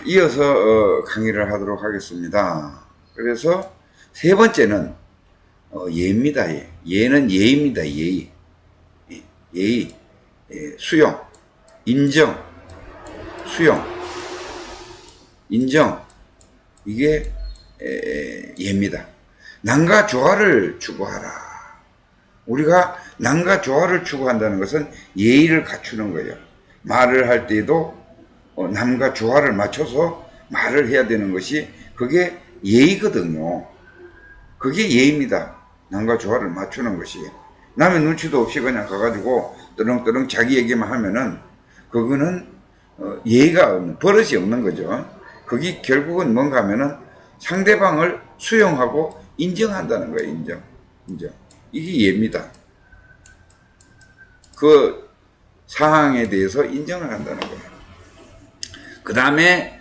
이어서 강의를 하도록 하겠습니다. 그래서 세 번째는 예입니다. 예. 예는 예입니다. 예의. 예의. 수용. 인정. 수용. 인정. 이게 예입니다. 남과 조화를 추구하라. 우리가 남과 조화를 추구한다는 것은 예의를 갖추는 거예요. 말을 할 때에도 남과 조화를 맞춰서 말을 해야 되는 것이 그게 예의거든요. 그게 예의입니다. 남과 조화를 맞추는 것이. 남의 눈치도 없이 그냥 가가지고 떠렁떠렁 자기 얘기만 하면은 그거는 예의가 없는, 버릇이 없는 거죠. 그게 결국은 뭔가 하면은 상대방을 수용하고 인정한다는 거예요. 인정. 이게 예입니다. 그 상황에 대해서 인정을 한다는 거예요. 그 다음에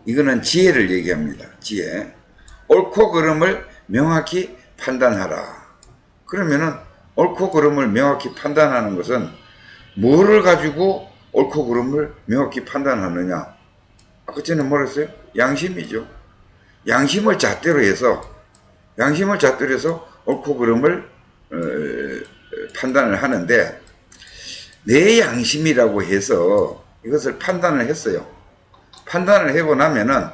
이거는 지혜를 얘기합니다. 지혜. 옳고 그름을 명확히 판단하라. 그러면은 옳고 그름을 명확히 판단하는 것은 뭐를 가지고 옳고 그름을 명확히 판단하느냐? 아까 전에 뭐라 했어요? 양심이죠. 양심을 잣대로 해서 옳고 그름을 판단을 하는데, 내 양심이라고 해서 이것을 판단을 했어요. 판단을 해고 나면은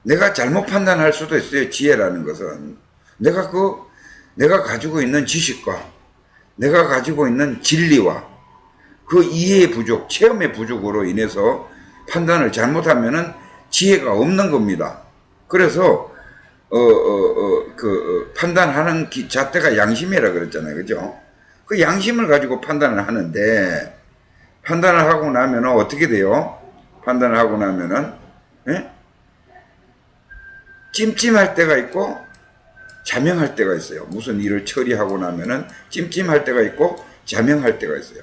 내가 잘못 판단할 수도 있어요. 지혜라는 것은 내가 가지고 있는 지식과 내가 가지고 있는 진리와 그 이해의 부족, 체험의 부족으로 인해서 판단을 잘못하면은 지혜가 없는 겁니다. 그래서 판단하는 잣대가 양심이라 그랬잖아요. 그죠? 그 양심을 가지고 판단을 하는데, 판단을 하고 나면 어떻게 돼요? 판단을 하고 나면은, 찜찜할 때가 있고, 자명할 때가 있어요. 무슨 일을 처리하고 나면은, 찜찜할 때가 있고, 자명할 때가 있어요.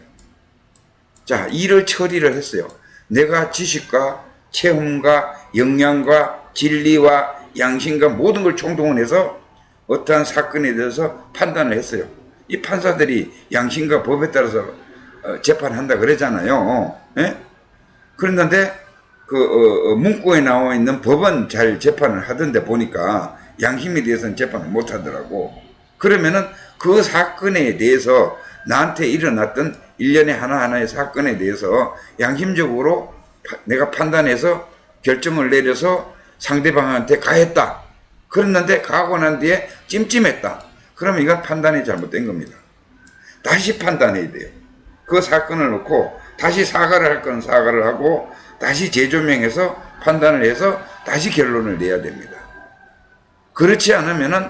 자, 일을 처리를 했어요. 내가 지식과 체험과 역량과 진리와 양심과 모든 걸 총동원해서 어떠한 사건에 대해서 판단을 했어요. 이 판사들이 양심과 법에 따라서 재판한다 그러잖아요. 예? 그런데 문구에 나와 있는 법은 잘 재판을 하던데 보니까 양심에 대해서는 재판을 못 하더라고. 그러면은 그 사건에 대해서 나한테 일어났던 일련의 하나하나의 사건에 대해서 양심적으로 내가 판단해서 결정을 내려서 상대방한테 가했다. 그랬는데 가고 난 뒤에 찜찜했다. 그러면 이건 판단이 잘못된 겁니다. 다시 판단해야 돼요. 그 사건을 놓고 다시 사과를 할 건 사과를 하고 다시 재조명해서 판단을 해서 다시 결론을 내야 됩니다. 그렇지 않으면은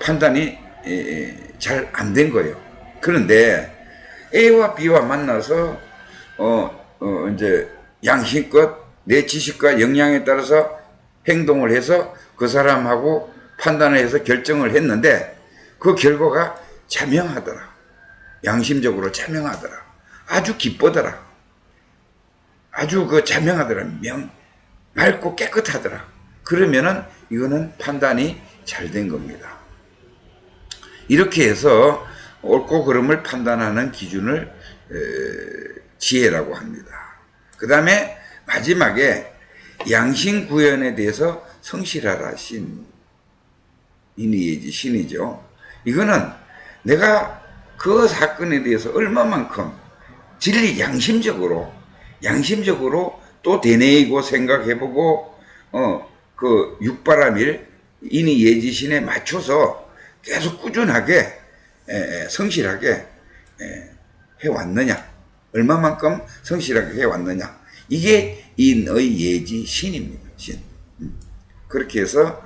판단이 잘 안 된 거예요. 그런데 A와 B와 만나서 이제 양심껏 내 지식과 역량에 따라서 행동을 해서 그 사람하고 판단을 해서 결정을 했는데 그 결과가 자명하더라. 양심적으로 자명하더라. 아주 기쁘더라. 아주 자명하더라. 맑고 깨끗하더라. 그러면은 이거는 판단이 잘 된 겁니다. 이렇게 해서 옳고 그름을 판단하는 기준을 지혜라고 합니다. 그 다음에 마지막에 양심 구현에 대해서 성실하라. 인의예지 신이죠. 이거는 내가 그 사건에 대해서 얼마만큼 진리 양심적으로 또 되뇌이고 생각해보고 그 육바라밀 인의예지신에 맞춰서 계속 꾸준하게 성실하게 해왔느냐, 얼마만큼 성실하게 해왔느냐, 이게 인의 예지 신입니다. 신. 그렇게 해서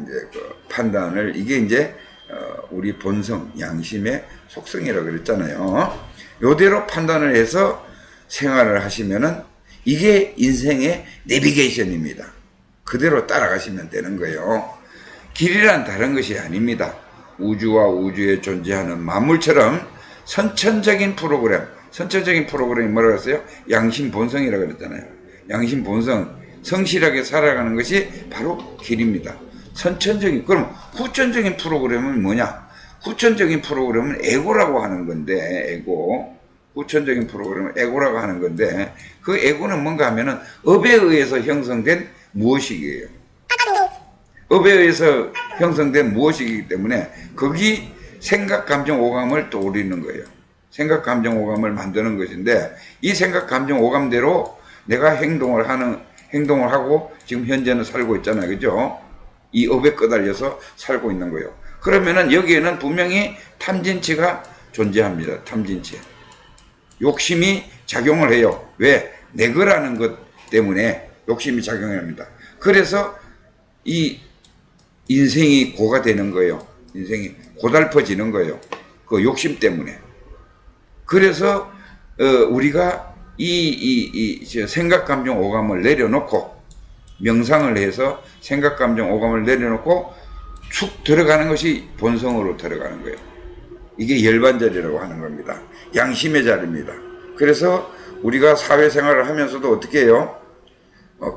이제 판단을, 이게 이제 우리 본성, 양심의 속성이라고 그랬잖아요. 요대로 판단을 해서 생활을 하시면은 이게 인생의 내비게이션입니다. 그대로 따라가시면 되는 거예요. 길이란 다른 것이 아닙니다. 우주와 우주에 존재하는 만물처럼 선천적인 프로그램이 뭐라고 했어요? 양심 본성이라고 그랬잖아요. 양심 본성, 성실하게 살아가는 것이 바로 길입니다. 그럼 후천적인 프로그램은 뭐냐? 후천적인 프로그램은 에고라고 하는 건데, 에고. 후천적인 프로그램을 에고라고 하는 건데, 그 에고는 뭔가 하면은 업에 의해서 형성된 무엇이기예요. 업에 의해서 형성된 무엇이기 때문에 거기 생각, 감정, 오감을 떠올리는 거예요. 생각, 감정, 오감을 만드는 것인데, 이 생각, 감정, 오감대로 내가 행동을 하고 지금 현재는 살고 있잖아요. 그죠? 이 업에 끄달려서 살고 있는 거예요. 그러면은 여기에는 분명히 탐진치가 존재합니다. 탐진치. 욕심이 작용을 해요. 왜? 내 거라는 것 때문에 욕심이 작용합니다. 그래서 이 인생이 고가 되는 거예요. 인생이 고달퍼지는 거예요. 그 욕심 때문에. 그래서 우리가 이 생각, 감정, 오감을 내려놓고 명상을 해서 생각, 감정, 오감을 내려놓고 축 들어가는 것이 본성으로 들어가는 거예요. 이게 열반자리라고 하는 겁니다. 양심의 자리입니다. 그래서 우리가 사회생활을 하면서도 어떻게 해요?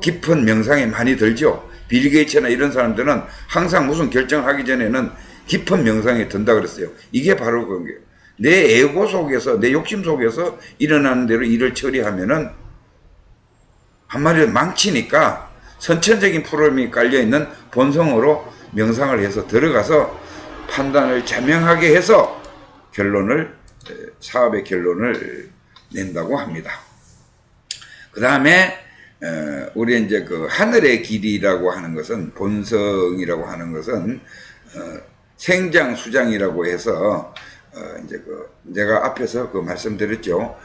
깊은 명상에 많이 들죠. 빌 게이츠나 이런 사람들은 항상 무슨 결정하기 전에는 깊은 명상에 든다 그랬어요. 이게 바로 그런 거예요. 내 에고 속에서, 내 욕심 속에서 일어나는 대로 일을 처리하면은 한마디로 망치니까 선천적인 프로그램이 깔려있는 본성으로 명상을 해서 들어가서 판단을 자명하게 해서 사업의 결론을 낸다고 합니다. 그 다음에 우리 이제 그 하늘의 길이라고 하는 것은, 본성이라고 하는 것은 생장 수장이라고 해서 이제 제가 앞에서 말씀드렸죠.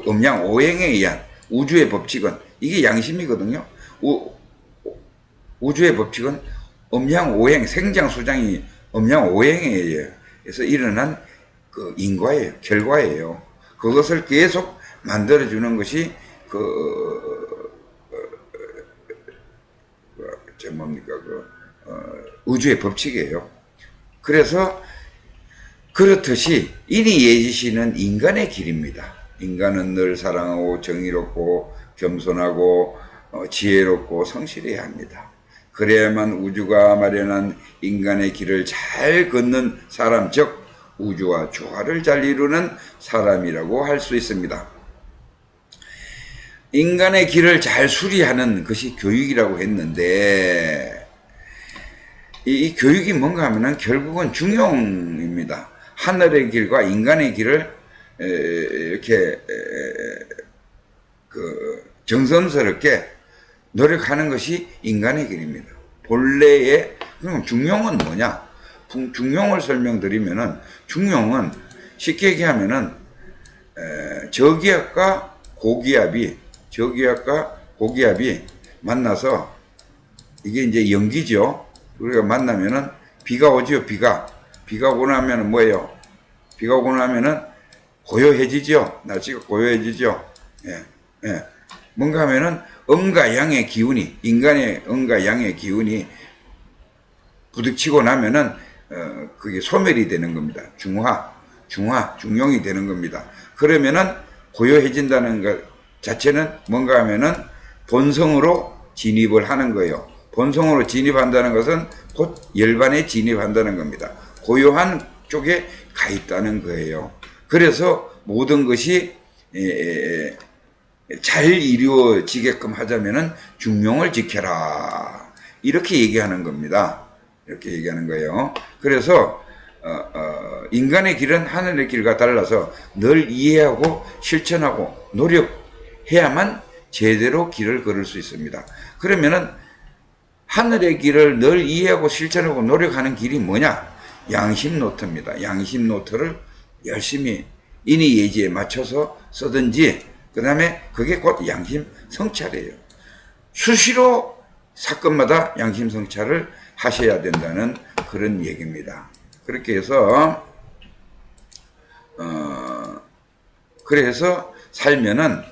음양 오행에 의한 우주의 법칙은, 이게 양심이거든요. 우주의 법칙은 음양 오행, 생장 수장이 음양 오행에 의해서 일어난 그 인과예요. 결과예요. 그것을 계속 만들어주는 것이 우주의 법칙이에요. 그래서 그렇듯이 인이 예지시는 인간의 길입니다. 인간은 늘 사랑하고 정의롭고 겸손하고 지혜롭고 성실해야 합니다. 그래야만 우주가 마련한 인간의 길을 잘 걷는 사람, 즉 우주와 조화를 잘 이루는 사람이라고 할 수 있습니다. 인간의 길을 잘 수리하는 것이 교육이라고 했는데, 이 교육이 뭔가 하면은 결국은 중용입니다. 하늘의 길과 인간의 길을 이렇게 정성스럽게 노력하는 것이 인간의 길입니다. 본래의, 그럼 중용은 뭐냐? 중용을 설명드리면은, 중용은 쉽게 얘기하면은 저기압과 고기압이 만나서, 이게 이제 연기죠. 우리가 만나면은 비가 오죠. 비가 오고 나면은 뭐예요? 비가 오고 나면은 고요해지죠. 날씨가 고요해지죠. 예. 뭔가 하면은 음과 양의 기운이, 인간의 음과 양의 기운이 부딪히고 나면은 그게 소멸이 되는 겁니다. 중용이 되는 겁니다. 그러면은 고요해진다는 것 자체는 뭔가 하면은 본성으로 진입을 하는 거예요. 본성으로 진입한다는 것은 곧 열반에 진입한다는 겁니다. 고요한 쪽에 가 있다는 거예요. 그래서 모든 것이 잘 이루어지게끔 하자면은 중용을 지켜라, 이렇게 얘기하는 겁니다. 이렇게 얘기하는 거예요. 그래서 인간의 길은 하늘의 길과 달라서 늘 이해하고 실천하고 노력해야만 제대로 길을 걸을 수 있습니다. 그러면은 하늘의 길을 늘 이해하고 실천하고 노력하는 길이 뭐냐? 양심 노트입니다. 양심 노트를 열심히 인의 예지에 맞춰서 쓰든지, 그 다음에 그게 곧 양심 성찰이에요. 수시로 사건마다 양심 성찰을 하셔야 된다는 그런 얘기입니다. 그렇게 해서 그래서 살면은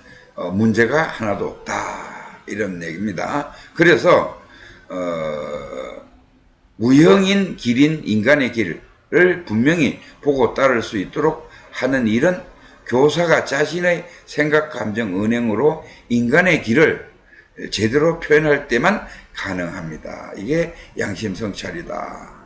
문제가 하나도 없다, 이런 얘기입니다. 그래서 무형인 길인 인간의 길을 분명히 보고 따를 수 있도록 하는 일은 교사가 자신의 생각, 감정, 언행으로 인간의 길을 제대로 표현할 때만 가능합니다. 이게 양심 성찰이다.